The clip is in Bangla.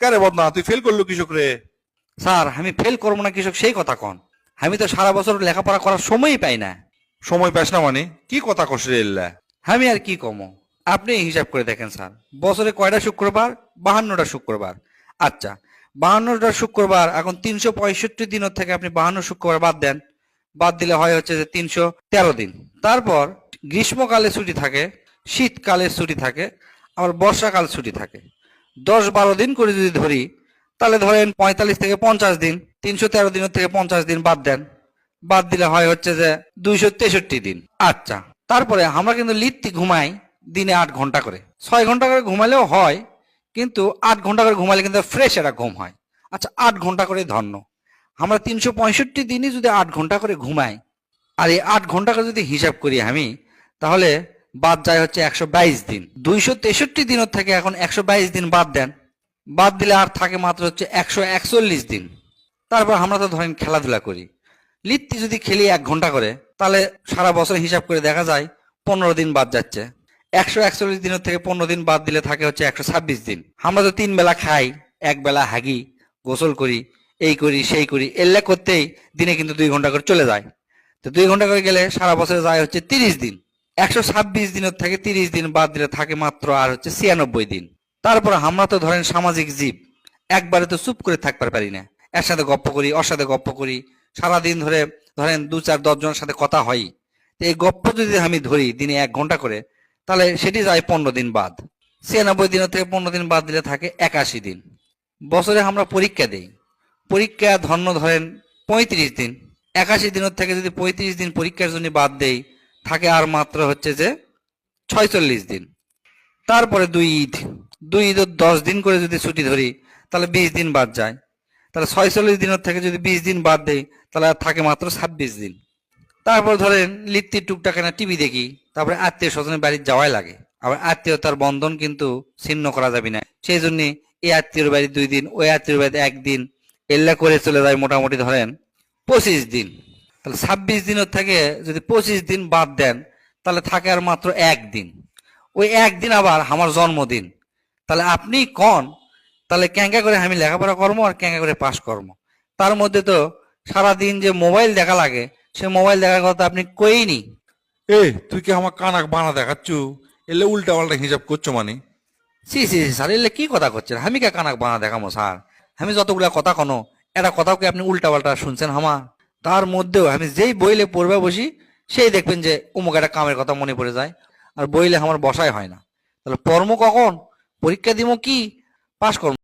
কারে বদনা তুই ফেল করলো কৃষক রে? স্যার আমি ফেল করবো না কৃষক সেই কথা কন, আমি তো সারা বছর লেখাপড়া করার সময়ই পাই না। সময় পাস না মানে কি কথা কস রে এল্লা? আমি আর কি কমো, আপনি হিসাব করে দেখেন স্যার, বছরে কয়টা শুক্রবার? 52টা শুক্রবার। আচ্ছা, 52টা শুক্রবার, এখন 365 দিনের থেকে আপনি 52 শুক্রবার বাদ দেন, বাদ দিলে হয় হচ্ছে যে 313 দিন। তারপর গ্রীষ্মকালে ছুটি থাকে, শীতকালে ছুটি থাকে, আবার বর্ষাকাল ছুটি থাকে। 10-12 দিন করে যদি ধরি, তাহলে ধরেন 45 থেকে 50 দিন, 313 দিনের থেকে 50 দিন বাদ দেন, বাদ দিলে হয় হচ্ছে যে 263 দিন। আচ্ছা, তারপরে আমরা কিন্তু লিত্তি ঘুমাই দিনে 8 ঘন্টা করে, 6 ঘন্টা করে ঘুমালেও হয়, কিন্তু 8 ঘন্টা করে ঘুমালে কিন্তু ফ্রেশ একটা ঘুম হয়। আচ্ছা, 8 ঘন্টা করে ধন্য, আমরা 365 দিনই যদি 8 ঘন্টা করে ঘুমাই, আর এই 8 ঘন্টা করে যদি হিসাব করি আমি, তাহলে বাদ যায় হচ্ছে 122 দিন। 263 দিনের থেকে এখন 122 দিন বাদ দেন, বাদ দিলে আর থাকে মাত্র হচ্ছে 141 দিন। তারপর আমরা তো ধরেন খেলাধুলা করি, লিত্তি যদি খেলি 1 ঘন্টা করে, তাহলে সারা বছর হিসাব করে দেখা যায় 15 দিন বাদ যাচ্ছে। 141 দিনের থেকে 15 দিন বাদ দিলে থাকে হচ্ছে 126 দিন। আমরা তো 3 বেলা খাই, 1 বেলা হাগি, গোসল করি, এই করি সেই করি, এল্লা করতেই দিনে কিন্তু 2 ঘন্টা করে চলে যায়। তো 2 ঘন্টা করে গেলে সারা বছরে যায় হচ্ছে 30 দিন। 126 দিনের থেকে 30 দিন বাদ দিলে থাকে মাত্র আর হচ্ছে 96 দিন। তারপর আমরা তো ধরেন সামাজিক জীব, একবারে তো চুপ করে থাকতে পারি না, এর সাথে গপ্প করি, ওর সাথে গপ্প করি, সারাদিন ধরে ধরেন 2-4-10 জনের সাথে কথা হয়। তো এই গপ্প যদি আমি ধরি দিনে 1 ঘন্টা করে, তাহলে সেটি যায় 15 দিন বাদ। 96 দিনের থেকে 15 দিন বাদ দিলে থাকে 81 দিন। বছরে আমরা পরীক্ষা দেই, পরীক্ষা ধন্য ধরেন 35 দিন, 81 দিনের থেকে যদি 35 দিন পরীক্ষার জন্য বাদ দেই, থাকে আর মাত্র হচ্ছে যে 46 দিন। তারপরে 2 ঈদ, 2 ঈদের 10 দিন করে যদি ছুটি ধরি, তাহলে 20 দিন বাদ যায়। তাহলে 46 দিনের থেকে যদি 20 দিন বাদ দেই, তাহলে আর থাকে মাত্র 26 দিন। তারপর ধরেন লিত্তির টুকটাক না টিভি দেখি, তারপরে আত্মীয় স্বজনের বাড়ি যাওয়াই লাগে। আবার আত্মীয়তার বন্ধন কিন্তু ছিন্ন করা যাবে না, সেই জন্য এই আত্মীয়র বাড়ি 2 দিন, ওই আত্মীয়র বাড়িতে 1 দিন, এল্লা করে চলে যায় মোটামুটি ধরেন 25 দিন। তাহলে 26 দিনের থেকে যদি 25 দিন বাদ দেন, তাহলে থাকে আর মাত্র 1 দিন। ওই 1 দিন আবার আমার জন্মদিন। তাহলে আপনি কন, তাহলে ক্যাঙ্গা করে আমি লেখাপড়া কর্ম আর ক্যাঙ্গা করে পাস কর্ম, তার মধ্যে তো সারাদিন যে মোবাইল দেখা লাগে, সে মোবাইল দেখার কথা আপনি কইনি। এ তুই কি আমার কানাক বানা দেখাচ্ছু? এলে উল্টা পাল্টা হিসাব করছো মানে? সি সি সি, স্যার এলে কি কথা করছেন, আমি কে কানাক বানা দেখামো স্যার? আমি যতগুলা কথা কোনো, এটা কথাও কি আপনি উল্টা পাল্টা শুনছেন আমার? তার মধ্যেও আমি যেই বইলে পড়বে বসি, সেই দেখবেন যে অমুক একটা কামের কথা মনে পড়ে যায়, আর বইলে আমার বসাই হয় না। তাহলে পড়মো কখন, পরীক্ষা দিব কি, পাস করবো?